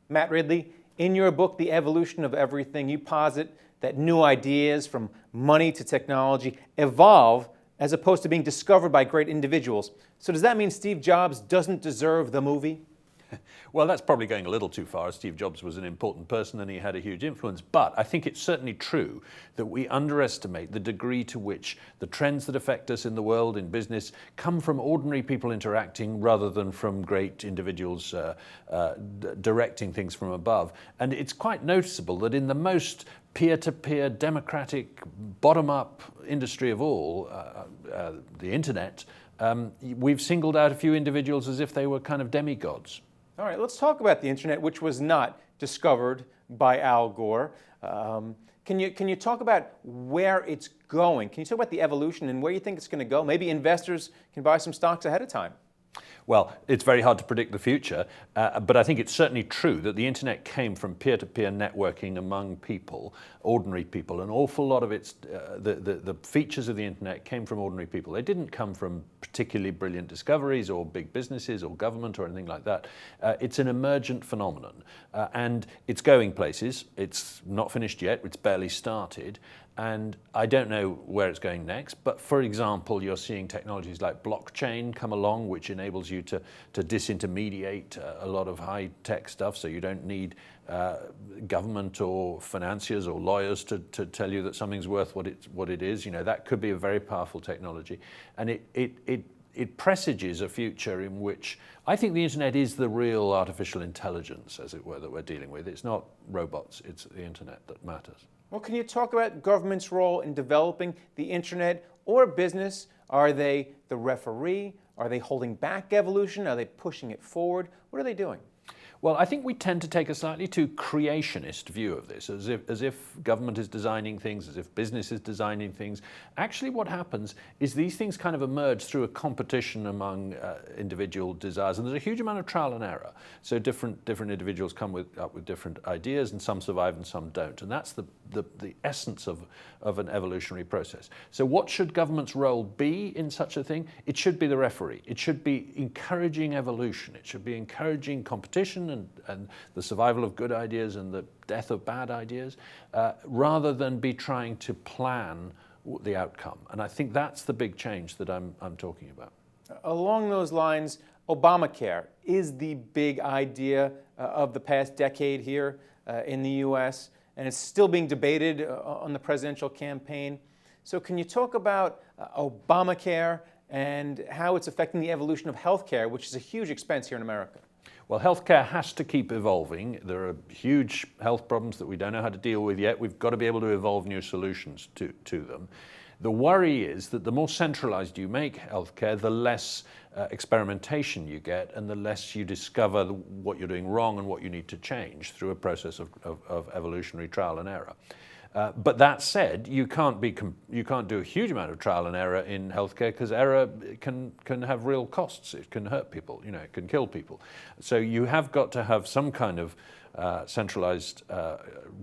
Matt Ridley, in your book, The Evolution of Everything, you posit that new ideas from money to technology evolve as opposed to being discovered by great individuals. So does that mean Steve Jobs doesn't deserve the movie? Well, that's probably going a little too far. Steve Jobs was an important person and he had a huge influence. But I think it's certainly true that we underestimate the degree to which the trends that affect us in the world, in business, come from ordinary people interacting rather than from great individuals directing things from above. And it's quite noticeable that in the most peer-to-peer, democratic, bottom-up industry of all, the internet, we've singled out a few individuals as if they were kind of demigods. All right, let's talk about the internet, which was not discovered by Al Gore. Can you talk about where it's going? Can you talk about the evolution and where you think it's going to go? Maybe investors can buy some stocks ahead of time. Well, it's very hard to predict the future, but I think it's certainly true that the internet came from peer-to-peer networking among people, ordinary people. An awful lot of the features of the internet came from ordinary people. They didn't come from particularly brilliant discoveries or big businesses or government or anything like that. It's an emergent phenomenon, and it's going places. It's not finished yet. It's barely started. And I don't know where it's going next, but for example, you're seeing technologies like blockchain come along, which enables you to disintermediate a lot of high-tech stuff, so you don't need government or financiers or lawyers to tell you that something's worth what it is. You know, that could be a very powerful technology. And it presages a future in which I think the internet is the real artificial intelligence, as it were, that we're dealing with. It's not robots, it's the internet that matters. Well, can you talk about government's role in developing the internet or business? Are they the referee? Are they holding back evolution? Are they pushing it forward? What are they doing? Well, I think we tend to take a slightly too creationist view of this, as if government is designing things, as if business is designing things. Actually, what happens is these things kind of emerge through a competition among individual desires, and there's a huge amount of trial and error. So different individuals come up with different ideas, and some survive and some don't. And that's the essence of an evolutionary process. So what should government's role be in such a thing? It should be the referee. It should be encouraging evolution. It should be encouraging competition and the survival of good ideas and the death of bad ideas, rather than be trying to plan the outcome. And I think that's the big change that I'm talking about. Along those lines, Obamacare is the big idea of the past decade here in the U.S., and it's still being debated on the presidential campaign. So can you talk about Obamacare and how it's affecting the evolution of healthcare, which is a huge expense here in America? Well, healthcare has to keep evolving. There are huge health problems that we don't know how to deal with yet. We've got to be able to evolve new solutions to them. The worry is that the more centralized you make healthcare, the less experimentation you get and the less you discover what you're doing wrong and what you need to change through a process of evolutionary trial and error. But that said, you can't do a huge amount of trial and error in healthcare because error can have real costs. It can hurt people. You know, it can kill people. So you have got to have some kind of centralized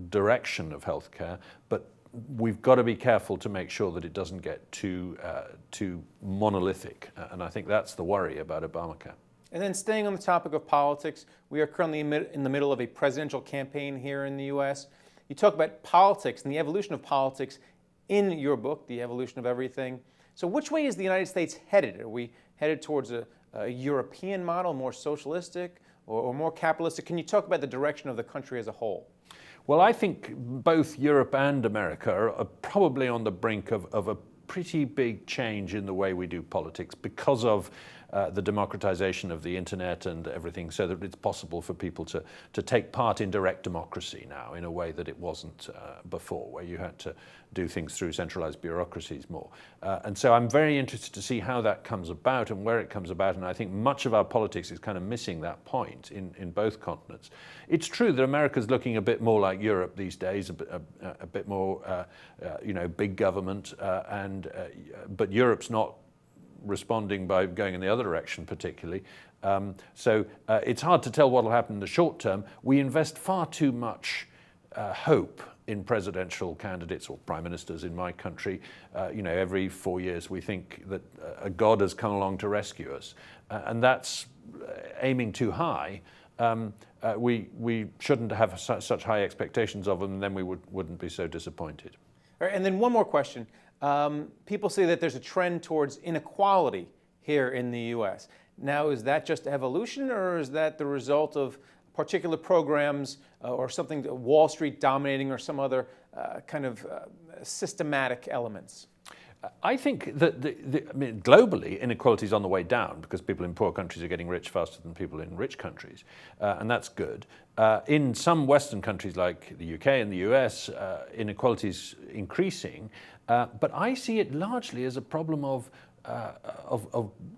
direction of healthcare, but we've got to be careful to make sure that it doesn't get too monolithic. And I think that's the worry about Obamacare. And then staying on the topic of politics, we are currently in the middle of a presidential campaign here in the U.S. You talk about politics and the evolution of politics in your book, The Evolution of Everything. So which way is the United States headed? Are we headed towards a European model, more socialistic, or more capitalistic? Can you talk about the direction of the country as a whole? Well, I think both Europe and America are probably on the brink of a pretty big change in the way we do politics because of the democratization of the internet and everything, so that it's possible for people to take part in direct democracy now in a way that it wasn't before, where you had to do things through centralized bureaucracies more. And so I'm very interested to see how that comes about and where it comes about, and I think much of our politics is kind of missing that point in both continents. It's true that America's looking a bit more like Europe these days, a bit more big government, but Europe's not responding by going in the other direction particularly. So it's hard to tell what will happen in the short term. We invest far too much hope in presidential candidates or prime ministers in my country. Every 4 years we think that a god has come along to rescue us. And that's aiming too high. we shouldn't have such high expectations of them, and then we wouldn't be so disappointed. All right, and then one more question. People say that there's a trend towards inequality here in the U.S. Now, is that just evolution, or is that the result of particular programs or something, Wall Street dominating, or some other kind of systematic elements? I think that globally, inequality is on the way down because people in poor countries are getting rich faster than people in rich countries, and that's good. In some Western countries like the UK and the US, inequality is increasing, but I see it largely as a problem of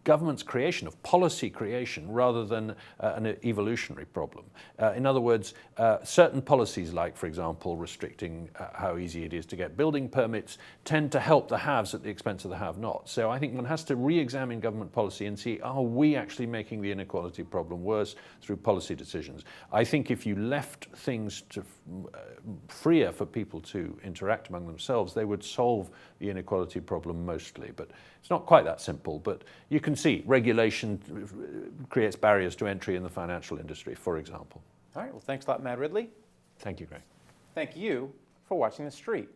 government's creation, of policy creation, rather than an evolutionary problem. In other words, certain policies, like, for example, restricting how easy it is to get building permits, tend to help the haves at the expense of the have-nots. So I think one has to re-examine government policy and see, are we actually making the inequality problem worse through policy decisions? I think if you left things to freer for people to interact among themselves, they would solve the inequality problem mostly. But it's not quite that simple, but you can see regulation creates barriers to entry in the financial industry, for example. All right, well, thanks a lot, Matt Ridley. Thank you, Greg. Thank you for watching The Street.